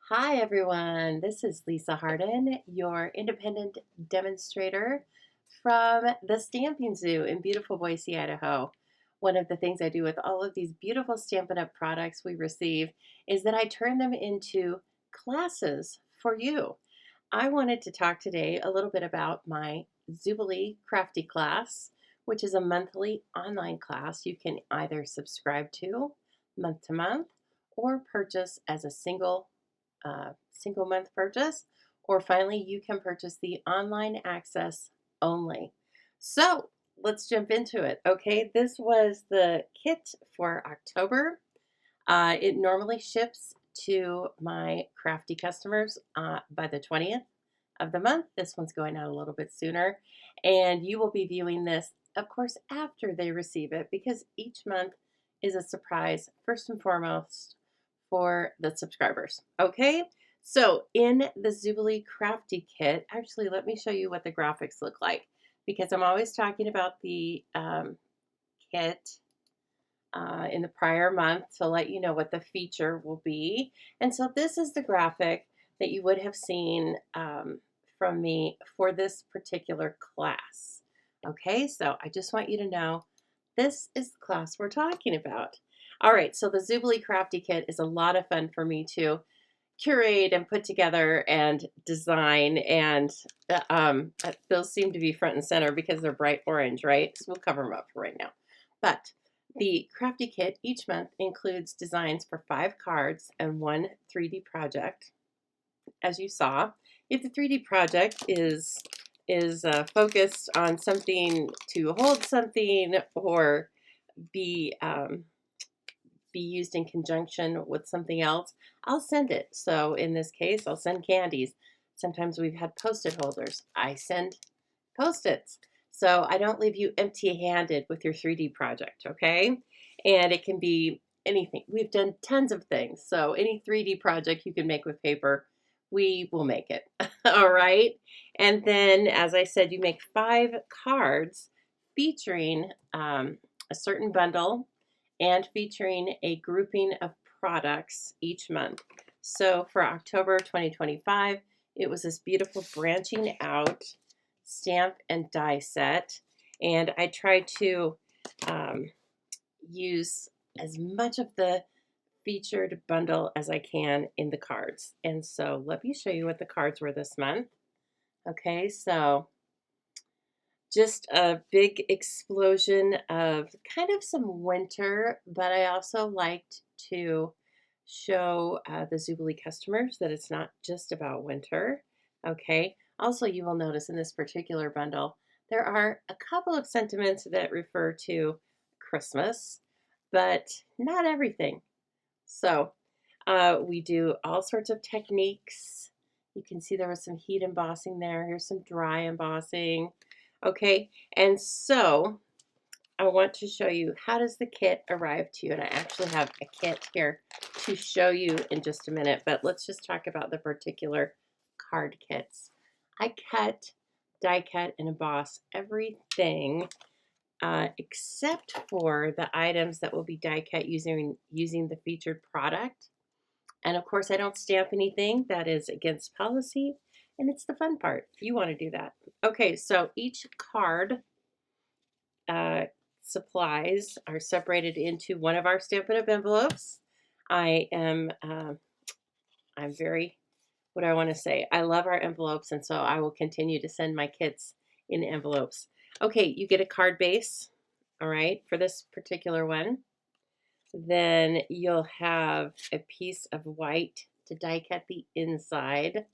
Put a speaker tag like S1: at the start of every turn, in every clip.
S1: Hi everyone, this is Lisa Harden, your independent demonstrator from the Stamping Zoo in beautiful Boise, Idaho. One of the things I do with all of these beautiful Stampin' Up! Products we receive is that I turn them into classes for you. I wanted to talk today a little bit about my Zoobilee Crafty class, which is a monthly online class you can either subscribe to month, or purchase as a single month purchase, or finally, you can purchase the online access only. So let's jump into it. Okay, this was the kit for October. It normally ships to my crafty customers by the 20th of the month. This one's going out a little bit sooner, and you will be viewing this, of course, after they receive it because each month is a surprise, first and foremost, for the subscribers. Okay, so in the Zoobilee Crafty Kit, actually, let me show you what the graphics look like because I'm always talking about the kit in the prior month to let you know what the feature will be. And so this is the graphic that you would have seen from me for this particular class. Okay, so I just want you to know this is the class we're talking about. All right, so the Zoobilee Crafty Kit is a lot of fun for me to curate and put together and design, and those seem to be front and center because they're bright orange, right? So we'll cover them up for right now. But the Crafty Kit each month includes designs for 5 cards and 1 3D project. As you saw, if the 3D project is focused on something to hold something or be be used in conjunction with something else, I'll send it. So in this case, I'll send candies. Sometimes we've had Post-it holders. I send Post-its. So I don't leave you empty-handed with your 3D project, okay? And it can be anything. We've done tons of things. So any 3D project you can make with paper, we will make it. All right? And then, as I said, you make 5 cards featuring a certain bundle and featuring a grouping of products each month. So for October 2025, it was this beautiful branching out stamp and die set. And I tried to use as much of the featured bundle as I can in the cards. And so let me show you what the cards were this month. Okay, so just a big explosion of kind of some winter, but I also liked to show the Zoobilee customers that it's not just about winter. Okay, also you will notice in this particular bundle, there are a couple of sentiments that refer to Christmas, but not everything. So we do all sorts of techniques. You can see there was some heat embossing there. Here's some dry embossing. Okay, and so I want to show you how does the kit arrive to you, and I actually have a kit here to show you in just a minute, but let's just talk about the particular card kits. I cut, die cut, and emboss everything except for the items that will be die cut using the featured product. And of course, I don't stamp anything that is against policy, and it's the fun part. You want to do that. Okay, so each card supplies are separated into one of our Stampin' Up! Envelopes. I'm very, what do I want to say? I love our envelopes, and so I will continue to send my kits in envelopes. Okay, you get a card base, all right, for this particular one. Then you'll have a piece of white to die cut the inside.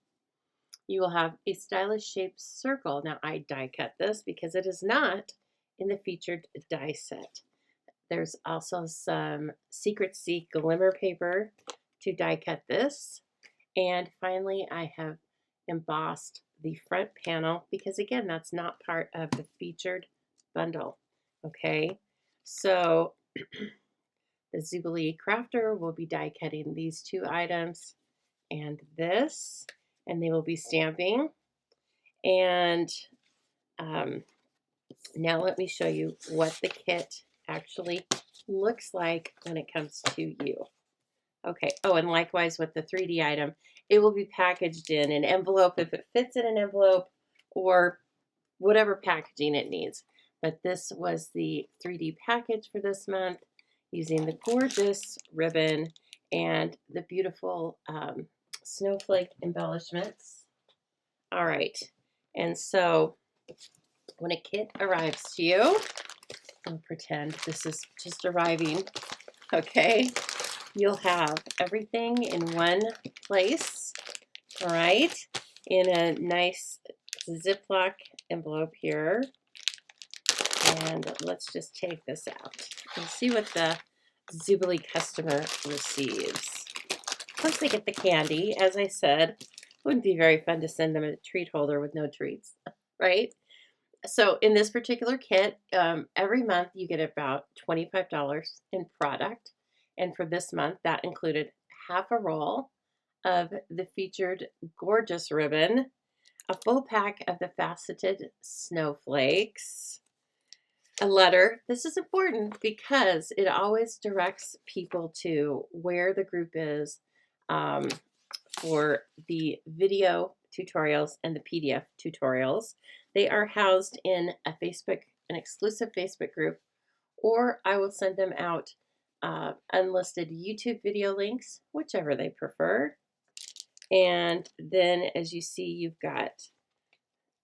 S1: You will have a stylish shaped circle. Now I die cut this because it is not in the featured die set. There's also some Secret Sea glimmer paper to die cut this. And finally, I have embossed the front panel because again, that's not part of the featured bundle. Okay, so the Zoobilee crafter will be die cutting these 2 items and this, and they will be stamping. And now let me show you what the kit actually looks like when it comes to you. Okay, oh, and likewise with the 3D item, it will be packaged in an envelope if it fits in an envelope, or whatever packaging it needs. But this was the 3D package for this month, using the gorgeous ribbon and the beautiful snowflake embellishments. All right, and so when a kit arrives to you, I'll pretend this is just arriving, okay? You'll have everything in one place, all right? In a nice Ziploc envelope here. And let's just take this out and see what the Zoobilee customer receives. Of course, they get the candy. As I said, it wouldn't be very fun to send them a treat holder with no treats, right? So in this particular kit, every month you get about $25 in product. And for this month, that included half a roll of the featured gorgeous ribbon, a full pack of the faceted snowflakes, a letter. This is important because it always directs people to where the group is for the video tutorials and the PDF tutorials. They are housed in an exclusive Facebook group, or I will send them out unlisted YouTube video links, whichever they prefer. And then, as you see, you've got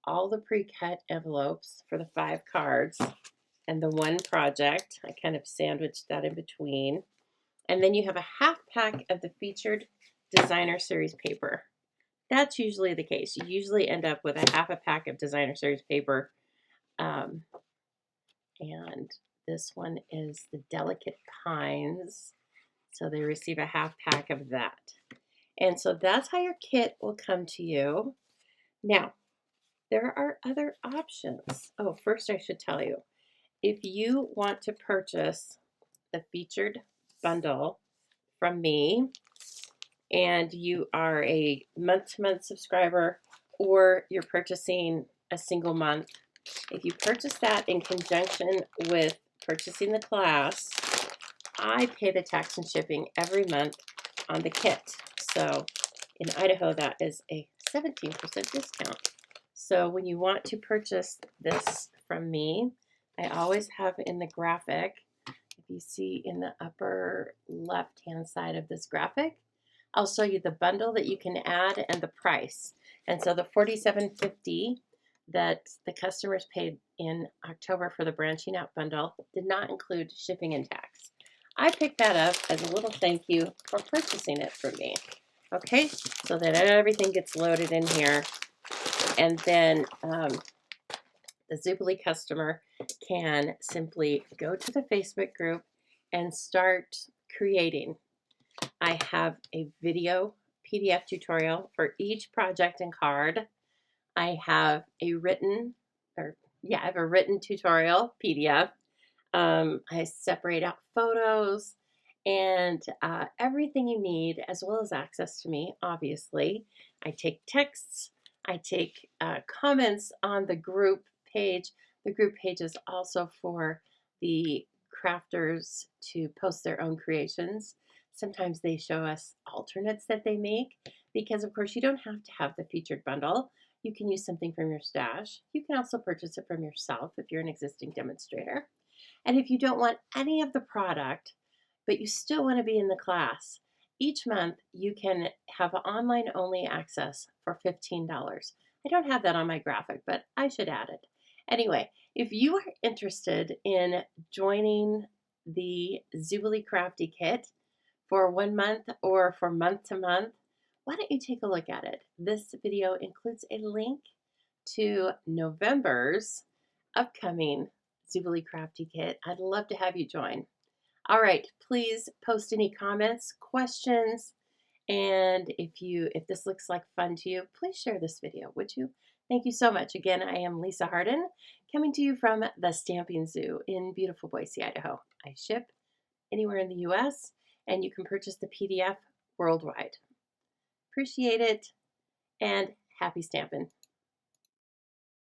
S1: all the pre-cut envelopes for the 5 cards and the one project. I kind of sandwiched that in between. And then you have a half pack of the featured designer series paper. That's usually the case. You usually end up with a half a pack of designer series paper. And this one is the Delicate Pines. So they receive a half pack of that. And so that's how your kit will come to you. Now, there are other options. Oh, first I should tell you, if you want to purchase the featured bundle from me, and you are a month-to-month subscriber, or you're purchasing a single month, if you purchase that in conjunction with purchasing the class, I pay the tax and shipping every month on the kit. So in Idaho, that is a 17% discount. So when you want to purchase this from me, I always have in the graphic, if you see in the upper left-hand side of this graphic, I'll show you the bundle that you can add and the price. And so the $47.50 that the customers paid in October for the Branching Out bundle did not include shipping and tax. I picked that up as a little thank you for purchasing it from me. Okay, so that everything gets loaded in here. And then the Zoobilee customer can simply go to the Facebook group and start creating. I have a video PDF tutorial for each project and card. I have a written, tutorial PDF. I separate out photos and everything you need, as well as access to me, obviously. I take texts. I take comments on the group page. The group page is also for the crafters to post their own creations. Sometimes they show us alternates that they make, because of course you don't have to have the featured bundle. You can use something from your stash. You can also purchase it from yourself if you're an existing demonstrator. And if you don't want any of the product, but you still want to be in the class, each month you can have online only access for $15. I don't have that on my graphic, but I should add it. Anyway, if you are interested in joining the Zoobilee Crafty Kit for 1 month or for month to month, why don't you take a look at it? This video includes a link to November's upcoming Zoobilee Crafty Kit. I'd love to have you join. All right, please post any comments, questions, and if this looks like fun to you, please share this video, would you? Thank you so much. Again, I am Lisa Hardin, coming to you from the Stamping Zoo in beautiful Boise, Idaho. I ship anywhere in the US, and you can purchase the PDF worldwide. Appreciate it, and happy stamping.